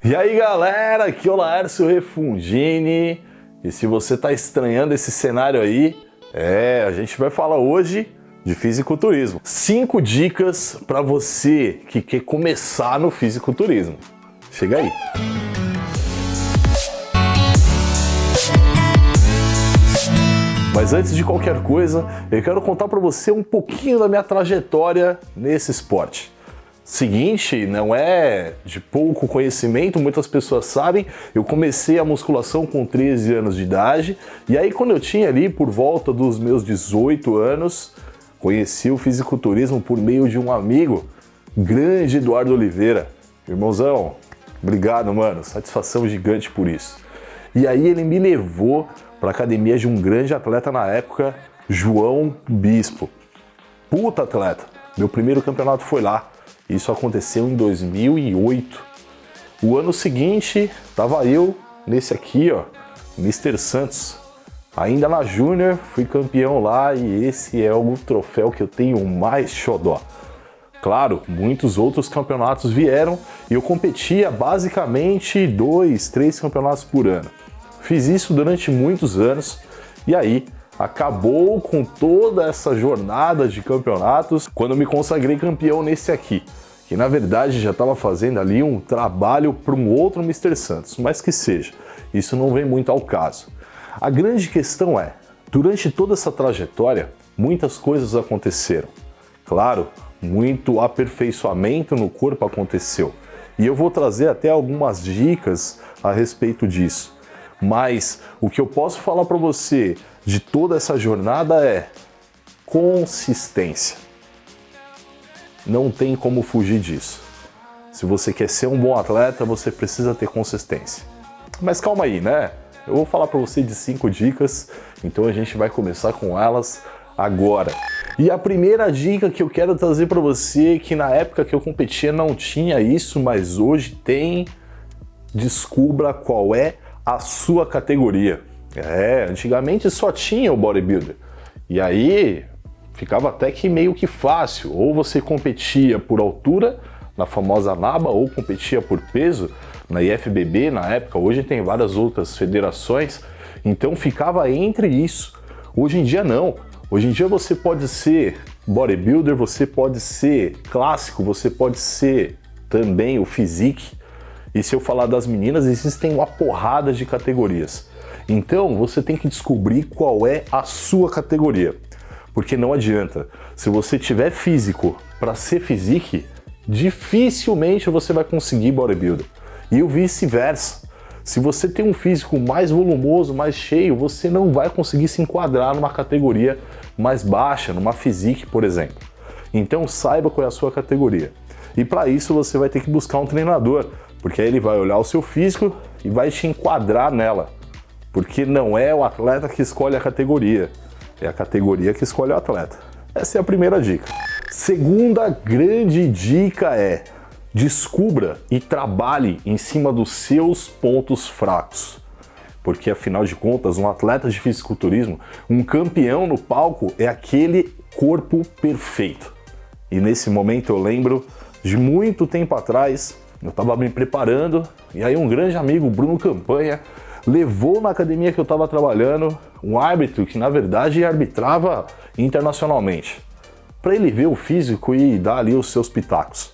E aí galera, aqui é o Laércio Refungini, e se você está estranhando esse cenário aí, a gente vai falar hoje de fisiculturismo. 5 dicas para você que quer começar no fisiculturismo. Chega aí! Mas antes de qualquer coisa, eu quero contar para você um pouquinho da minha trajetória nesse esporte. Seguinte, não é de pouco conhecimento, muitas pessoas sabem, eu comecei a musculação com 13 anos de idade, e aí quando eu tinha ali por volta dos meus 18 anos, conheci o fisiculturismo por meio de um amigo, grande Eduardo Oliveira. Irmãozão, obrigado, mano, satisfação gigante por isso. E aí ele me levou para a academia de um grande atleta na época, João Bispo. Puta atleta, meu primeiro campeonato foi lá. Isso aconteceu em 2008. O ano seguinte, tava eu nesse aqui, ó, Mr. Santos. Ainda na Júnior, fui campeão lá e esse é o troféu que eu tenho mais xodó. Claro, muitos outros campeonatos vieram e eu competia basicamente 2, 3 campeonatos por ano. Fiz isso durante muitos anos e aí acabou com toda essa jornada de campeonatos quando eu me consagrei campeão nesse aqui, que na verdade já estava fazendo ali um trabalho para um outro Mr. Santos, mas que seja, isso não vem muito ao caso. A grande questão é, durante toda essa trajetória, muitas coisas aconteceram. Claro, muito aperfeiçoamento no corpo aconteceu, e eu vou trazer até algumas dicas a respeito disso. Mas o que eu posso falar para você de toda essa jornada é consistência. Não tem como fugir disso. Se você quer ser um bom atleta, você precisa ter consistência. Mas calma aí, né? Eu vou falar para você de 5 dicas, então a gente vai começar com elas agora. E a primeira dica que eu quero trazer para você, que na época que eu competia não tinha isso, mas hoje tem, descubra qual é a sua categoria. Antigamente só tinha o bodybuilder. E aí ficava até que meio que fácil. Ou você competia por altura, na famosa NABA, ou competia por peso, na IFBB na época. Hoje tem várias outras federações. Então ficava entre isso. Hoje em dia não. Hoje em dia você pode ser bodybuilder, você pode ser clássico, você pode ser também o physique. E se eu falar das meninas, existem uma porrada de categorias. Então, você tem que descobrir qual é a sua categoria. Porque não adianta. Se você tiver físico para ser physique, dificilmente você vai conseguir bodybuilder. E o vice-versa. Se você tem um físico mais volumoso, mais cheio, você não vai conseguir se enquadrar numa categoria mais baixa, numa physique, por exemplo. Então, saiba qual é a sua categoria. E para isso, você vai ter que buscar um treinador. Porque aí ele vai olhar o seu físico e vai te enquadrar nela. Porque não é o atleta que escolhe a categoria, é a categoria que escolhe o atleta. Essa é a primeira dica. Segunda grande dica é: descubra e trabalhe em cima dos seus pontos fracos. Porque afinal de contas, um atleta de fisiculturismo, um campeão no palco é aquele corpo perfeito. E nesse momento eu lembro de muito tempo atrás, eu estava me preparando e aí um grande amigo, Bruno Campanha, levou na academia que eu estava trabalhando um árbitro que na verdade arbitrava internacionalmente, para ele ver o físico e dar ali os seus pitacos.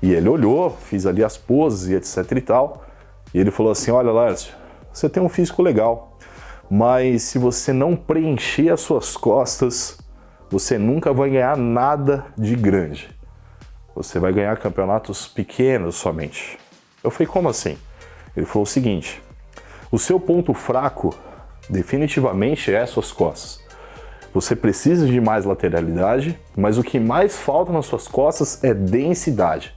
E ele olhou, fiz ali as poses e etc e tal, e ele falou assim: olha, Lércio, você tem um físico legal, mas se você não preencher as suas costas, você nunca vai ganhar nada de grande. Você vai ganhar campeonatos pequenos somente. Eu falei, como assim? Ele falou o seguinte: o seu ponto fraco definitivamente é as suas costas. Você precisa de mais lateralidade, mas o que mais falta nas suas costas é densidade.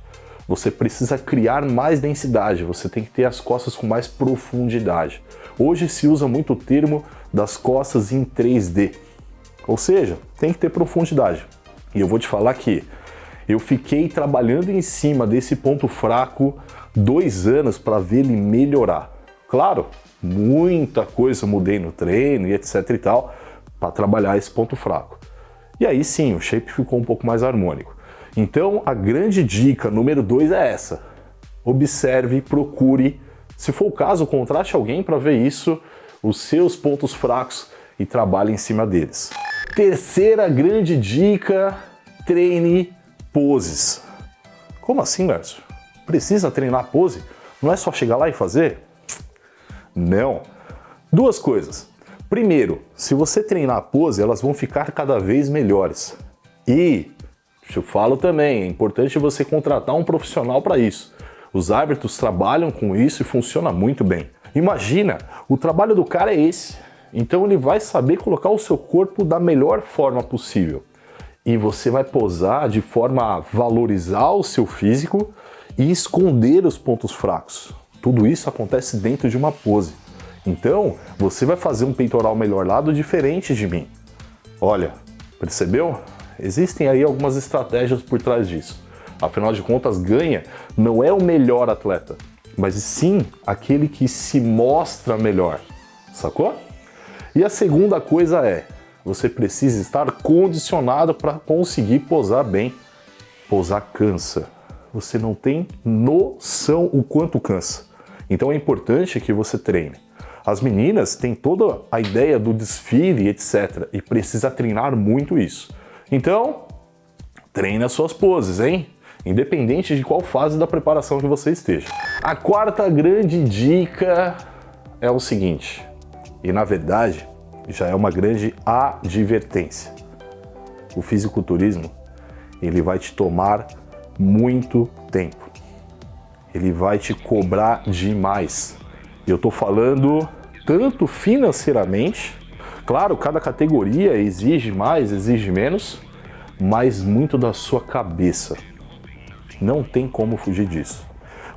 Você precisa criar mais densidade, você tem que ter as costas com mais profundidade. Hoje se usa muito o termo das costas em 3D. Ou seja, tem que ter profundidade. E eu vou te falar que eu fiquei trabalhando em cima desse ponto fraco 2 anos para ver ele melhorar. Claro, muita coisa mudei no treino e etc e tal, para trabalhar esse ponto fraco. E aí sim, o shape ficou um pouco mais harmônico. Então a grande dica número 2 é essa: observe, procure. Se for o caso, contrate alguém para ver isso, os seus pontos fracos e trabalhe em cima deles. Terceira grande dica, treine poses. Como assim, Márcio? Precisa treinar pose? Não é só chegar lá e fazer? Não. Duas coisas. Primeiro, se você treinar a pose, elas vão ficar cada vez melhores. E, eu falo também, é importante você contratar um profissional para isso. Os árbitros trabalham com isso e funciona muito bem. Imagina, o trabalho do cara é esse. Então ele vai saber colocar o seu corpo da melhor forma possível. E você vai posar de forma a valorizar o seu físico e esconder os pontos fracos. Tudo isso acontece dentro de uma pose. Então, você vai fazer um peitoral melhor lado diferente de mim. Olha, percebeu? Existem aí algumas estratégias por trás disso. Afinal de contas, ganha não é o melhor atleta, mas sim aquele que se mostra melhor. Sacou? E a segunda coisa é, você precisa estar condicionado para conseguir posar bem. Posar cansa. Você não tem noção o quanto cansa. Então é importante que você treine. As meninas têm toda a ideia do desfile, etc. E precisa treinar muito isso. Então, treine as suas poses, hein? Independente de qual fase da preparação que você esteja. A quarta grande dica é o seguinte, e na verdade já é uma grande advertência. O fisiculturismo, ele vai te tomar muito tempo. Ele vai te cobrar demais. Eu tô falando tanto financeiramente, claro, cada categoria exige mais, exige menos, mas muito da sua cabeça. Não tem como fugir disso.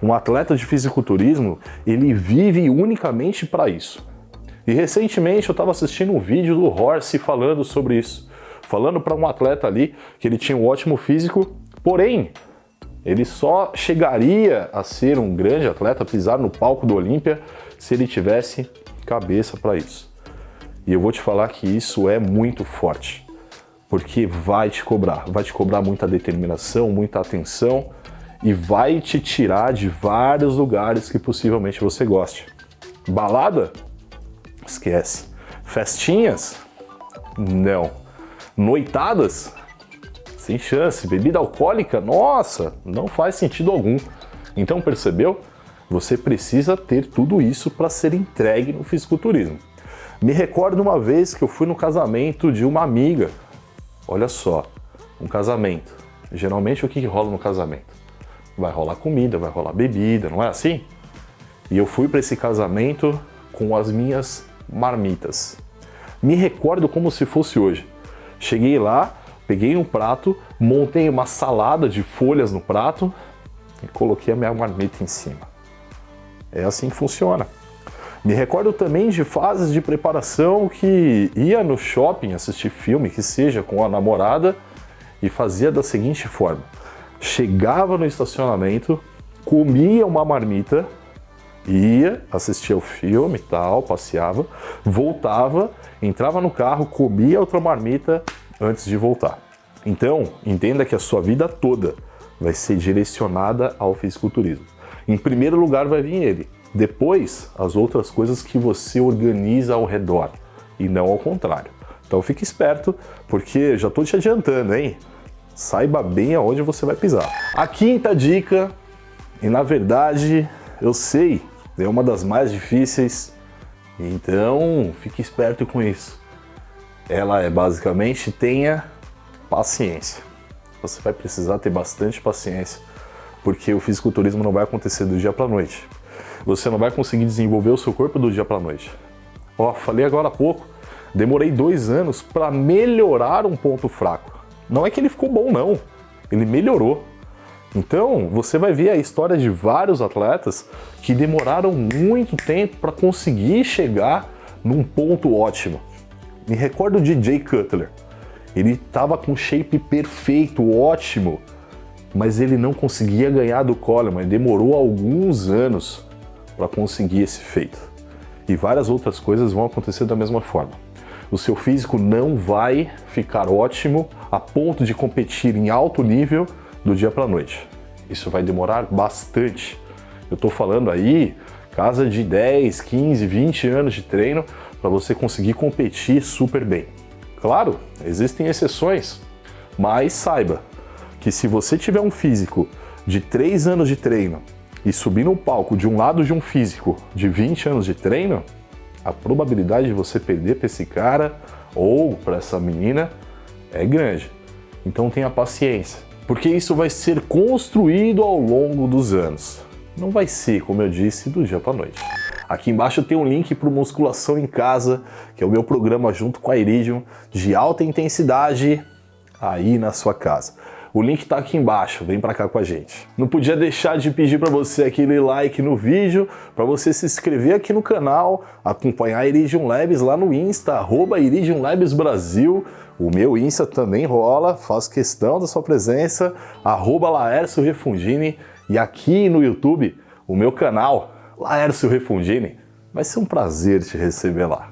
Um atleta de fisiculturismo, ele vive unicamente para isso. E recentemente eu estava assistindo um vídeo do Horse falando sobre isso. Falando para um atleta ali que ele tinha um ótimo físico, porém, ele só chegaria a ser um grande atleta, pisar no palco do Olímpia, se ele tivesse cabeça para isso. E eu vou te falar que isso é muito forte, porque vai te cobrar muita determinação, muita atenção e vai te tirar de vários lugares que possivelmente você goste. Balada? Esquece. Festinhas? Não. Noitadas? Sem chance. Bebida alcoólica? Nossa, não faz sentido algum. Então, percebeu? Você precisa ter tudo isso para ser entregue no fisiculturismo. Me recordo uma vez que eu fui no casamento de uma amiga. Olha só, um casamento. Geralmente o que rola no casamento? Vai rolar comida, vai rolar bebida, não é assim? E eu fui para esse casamento com as minhas marmitas. Me recordo como se fosse hoje. Cheguei lá, peguei um prato, montei uma salada de folhas no prato e coloquei a minha marmita em cima. É assim que funciona. Me recordo também de fases de preparação que ia no shopping assistir filme, que seja com a namorada, e fazia da seguinte forma. Chegava no estacionamento, comia uma marmita, ia, assistia o filme e tal, passeava, voltava, entrava no carro, comia outra marmita antes de voltar. Então, entenda que a sua vida toda vai ser direcionada ao fisiculturismo. Em primeiro lugar vai vir ele, depois as outras coisas que você organiza ao redor, e não ao contrário. Então fique esperto, porque já estou te adiantando, hein? Saiba bem aonde você vai pisar. A quinta dica, e na verdade eu sei, é uma das mais difíceis, então fique esperto com isso. Ela é basicamente, tenha paciência. Você vai precisar ter bastante paciência, porque o fisiculturismo não vai acontecer do dia para a noite. Você não vai conseguir desenvolver o seu corpo do dia para a noite. Ó, falei agora há pouco, demorei 2 anos para melhorar um ponto fraco. Não é que ele ficou bom não, ele melhorou. Então, você vai ver a história de vários atletas que demoraram muito tempo para conseguir chegar num ponto ótimo. Me recordo de Jay Cutler. Ele estava com shape perfeito, ótimo, mas ele não conseguia ganhar do Coleman. Demorou alguns anos para conseguir esse feito. E várias outras coisas vão acontecer da mesma forma. O seu físico não vai ficar ótimo a ponto de competir em alto nível do dia para a noite. Isso vai demorar bastante. Eu tô falando aí, casa de 10, 15, 20 anos de treino para você conseguir competir super bem. Claro, existem exceções, mas saiba que se você tiver um físico de 3 anos de treino e subir no palco de um lado de um físico de 20 anos de treino, a probabilidade de você perder para esse cara ou para essa menina é grande. Então tenha paciência, porque isso vai ser construído ao longo dos anos. Não vai ser, como eu disse, do dia para a noite. Aqui embaixo tem um link para o Musculação em Casa, que é o meu programa junto com a Iridium de alta intensidade aí na sua casa. O link tá aqui embaixo, vem pra cá com a gente. Não podia deixar de pedir para você aquele like no vídeo, para você se inscrever aqui no canal, acompanhar a Iridium Labs lá no Insta, @Iridium Labs Brasil. O meu Insta também rola, faço questão da sua presença, @Laércio Refundini. E aqui no YouTube, o meu canal, Laércio Refundini. Vai ser um prazer te receber lá.